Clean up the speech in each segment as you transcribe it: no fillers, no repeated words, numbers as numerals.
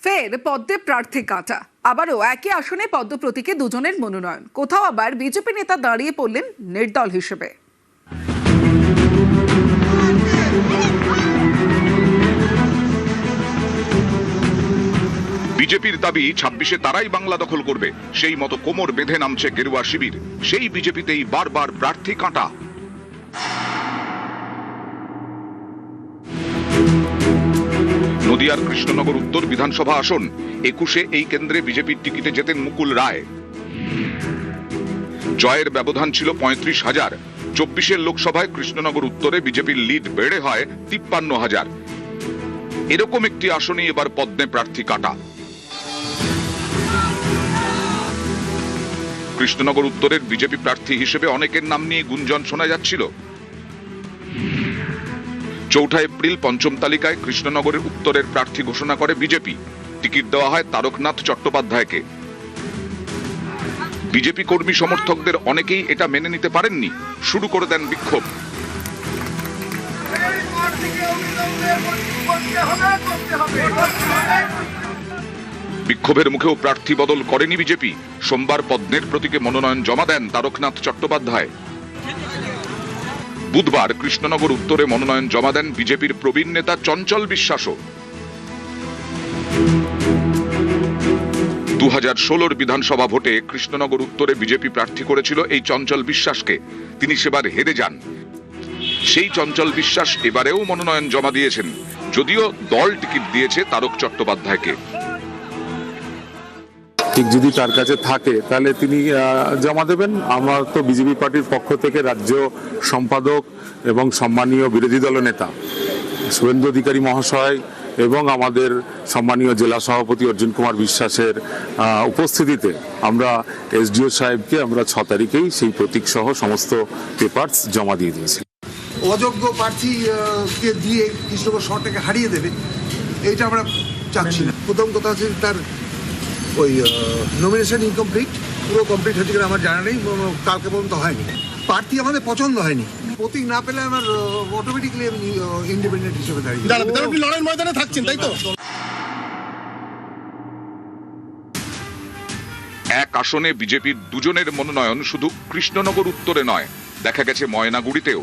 ফের পদ্মে প্রার্থী কাটা, আবারও একই আসনে পদ্ম প্রতীকে দুজনের মনোনয়ন। কোথাও আবার বিজেপি নেতা দাঁড়িয়ে পড়লেন নির্দল হিসেবে। বিজেপির দাবি ২৬-এ তারাই বাংলা দখল করবে, সেই মতো কোমর বেঁধে নামছে গেরুয়া শিবির। সেই বিজেপিতেই বারবার প্রার্থী কাঁটা। নদিয়ার কৃষ্ণনগর উত্তর বিধানসভা আসন ২১-এ এই কেন্দ্রে বিজেপির টিকিটে যেতেন মুকুল রায়। জয়ের ব্যবধান ছিল ৩৫,০০০। ২৪-এর লোকসভায় কৃষ্ণনগর উত্তরে বিজেপির লিড বেড়ে হয় ৫৩,০০০। এরকম একটি আসনে এবার পদ্মে প্রার্থী কাটা। কৃষ্ণনগর উত্তরের বিজেপি প্রার্থী হিসেবে অনেকের নাম নিয়ে গুঞ্জন শোনা যাচ্ছিল। ৪ এপ্রিল পঞ্চম তালিকায় কৃষ্ণনগরের উত্তরের প্রার্থী ঘোষণা করে বিজেপি। টিকিট দেওয়া হয় তারকনাথ চট্টোপাধ্যায়কে। বিজেপি কর্মী সমর্থকদের অনেকেই এটা মেনে নিতে পারেননি, শুরু করে দেন বিক্ষোভ। বিক্ষোভের মুখেও প্রার্থী বদল করেনি বিজেপি। সোমবার পদ্মের প্রতীকে মনোনয়ন জমা দেন তারকনাথ চট্টোপাধ্যায়। বুধবার কৃষ্ণনগর উত্তরে মনোনয়ন জমা দেন বিজেপির প্রবীণ নেতা চঞ্চল বিশ্বাসও। ২০১৬-র বিধানসভা ভোটে কৃষ্ণনগর উত্তরে বিজেপি প্রার্থী করেছিল এই চঞ্চল বিশ্বাসকে। তিনি সেবার হেরে যান। সেই চঞ্চল বিশ্বাস এবারেও মনোনয়ন জমা দিয়েছেন, যদিও দল টিকিট দিয়েছে তারক চট্টোপাধ্যায়কে। ঠিক যদি তার কাছে থাকে তাহলে তিনি জমা দেবেন। আমার তো বিজেপি পার্টির পক্ষ থেকে রাজ্য সম্পাদক এবং সম্মানীয় বিরোধী দলনেতা শুভেন্দু অধিকারী মহাশয় এবং আমাদের সম্মানীয় জেলা সভাপতি অর্জুন কুমার বিশ্বাসের উপস্থিতিতে আমরা এসডিও সাহেবকে আমরা ৬ তারিখেই সেই প্রতীক সহ সমস্ত পেপারস জমা দিয়ে দিয়েছি। অযোগ্য প্রার্থীকে দিয়ে কৃষ্ণনগর শহরটাকে হারিয়ে দেবে, এইটা আমরা চাচ্ছি না। প্রথম কথা হচ্ছে তার ওই নমিনেশন ইনকমপ্লিট, পুরো কমপ্লিট হয়েছে কিনা আমার জানা নেই, কালকে পর্যন্ত হয়নি। প্রার্থী আমাদের পছন্দ হয়নি, প্রতীক না পেলে আমার অটোমেটিকলি আমি ইন্ডিপেন্ডেন্ট হিসেবে দাঁড়িয়ে লড়াই ময়দানে থাকছেন, তাই তো? এক আসনে বিজেপির দুজনের মনোনয়ন শুধু কৃষ্ণনগর উত্তরে নয়, দেখা গেছে ময়নাগুড়িতেও।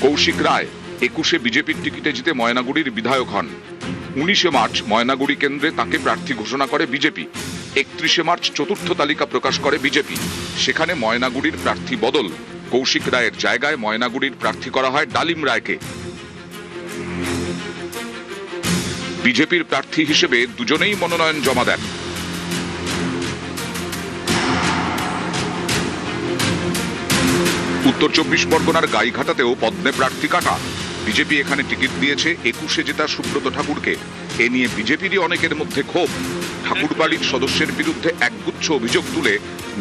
কৌশিক রায় ২১-এ বিজেপির টিকিটে জিতে ময়নাগুড়ির বিধায়ক হন। ১৯ মার্চ ময়নাগুড়ি কেন্দ্রে তাকে প্রার্থী ঘোষণা করে বিজেপি। ৩১ মার্চ চতুর্থ তালিকা প্রকাশ করে বিজেপি। সেখানে ময়নাগুড়ির প্রার্থী বদল। কৌশিক রায়ের জায়গায় ময়নাগুড়ির প্রার্থী করা হয় ডালিম রায়কে। বিজেপির প্রার্থী হিসেবে দুজনেই মনোনয়ন জমা দেন। উত্তর ২৪ পরগনার গাইঘাটাতেও পদ্মে প্রার্থী কাটা। বিজেপি এখানে টিকিট দিয়েছে ২১-এ জেতা সুব্রত ঠাকুরকে। এ নিয়ে বিজেপিরই অনেকের মধ্যে ক্ষোভ। ঠাকুরবাড়ির সদস্যের বিরুদ্ধে একগুচ্ছ অভিযোগ তুলে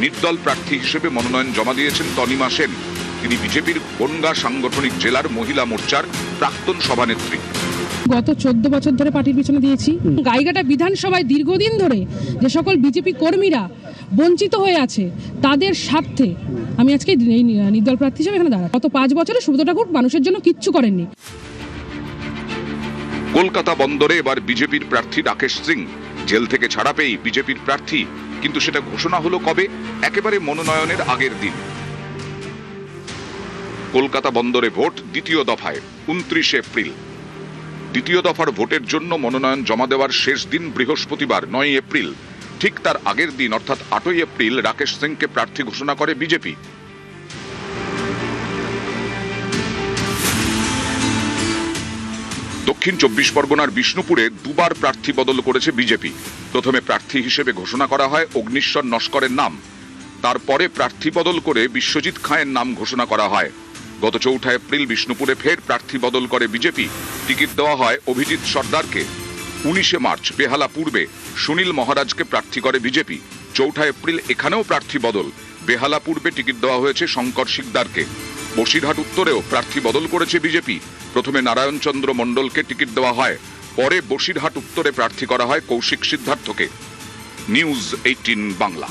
নির্দল প্রার্থী হিসেবে মনোনয়ন জমা দিয়েছেন তনিমা সেন। তিনি বিজেপির বনগাঁ সাংগঠনিক জেলার মহিলা মোর্চার প্রাক্তন সভানেত্রী। গত ১৪ বছর ধরে পার্টির পিছনে দিয়েছি। গাইঘাটা বিধানসভায় দীর্ঘদিন ধরে যে সকল বিজেপি কর্মীরা বঞ্চিত হয়ে আছে তাদের স্বার্থে আমি আজকে এই নির্দল প্রার্থী হিসেবে এখানে দাঁড়াই। গত ৫ বছরে সুব্রত ঠাকুর মানুষের জন্য কিচ্ছু করেননি। কলকাতা বন্দরে এবার বিজেপির প্রার্থী রাকেশ সিং জেল থেকে ছাড়া পেয়েই বিজেপির প্রার্থী, কিন্তু সেটা ঘোষণা হলো কবে? একেবারে মনোনয়নের আগের দিন। কলকাতা বন্দরে ভোট দ্বিতীয় দফায় ২৯ এপ্রিল। দ্বিতীয় দফার ভোটের জন্য মনোনয়ন জমা দেওয়ার শেষ দিন বৃহস্পতিবার ৯ এপ্রিল। ঠিক তার আগের দিন অর্থাৎ ৮ই এপ্রিল রাকেশ সিংকে প্রার্থী ঘোষণা করে বিজেপি। দক্ষিণ ২৪ পরগনার বিষ্ণুপুরে দুবার প্রার্থী বদল করেছে বিজেপি। প্রথমে প্রার্থী হিসেবে ঘোষণা করা হয় অগ্নিশ্বর নস্করের নাম। তারপরে প্রার্থী বদল করে বিশ্বজিৎ খাঁয়ের নাম ঘোষণা করা হয়। গত ৪ এপ্রিল বিষ্ণুপুরে ফের প্রার্থী বদল করে বিজেপি। টিকিট দেওয়া হয় অভিজিৎ সর্দারকে। ১৯ মার্চ বেহালা পূর্বে সুনীল মহারাজকে প্রার্থী করে বিজেপি। ৪ এপ্রিল এখানেও প্রার্থী বদল। বেহালা পূর্বে টিকিট দেওয়া হয়েছে শঙ্কর শিকদারকে। বসিরহাট উত্তরেও প্রার্থী বদল করেছে বিজেপি। প্রথমে নারায়ণ চন্দ্র মণ্ডলকে টিকিট দেওয়া হয়, পরে বসিরহাট উত্তরে প্রার্থী করা হয় কৌশিক সিদ্ধার্থকে। নিউজ ১৮ বাংলা।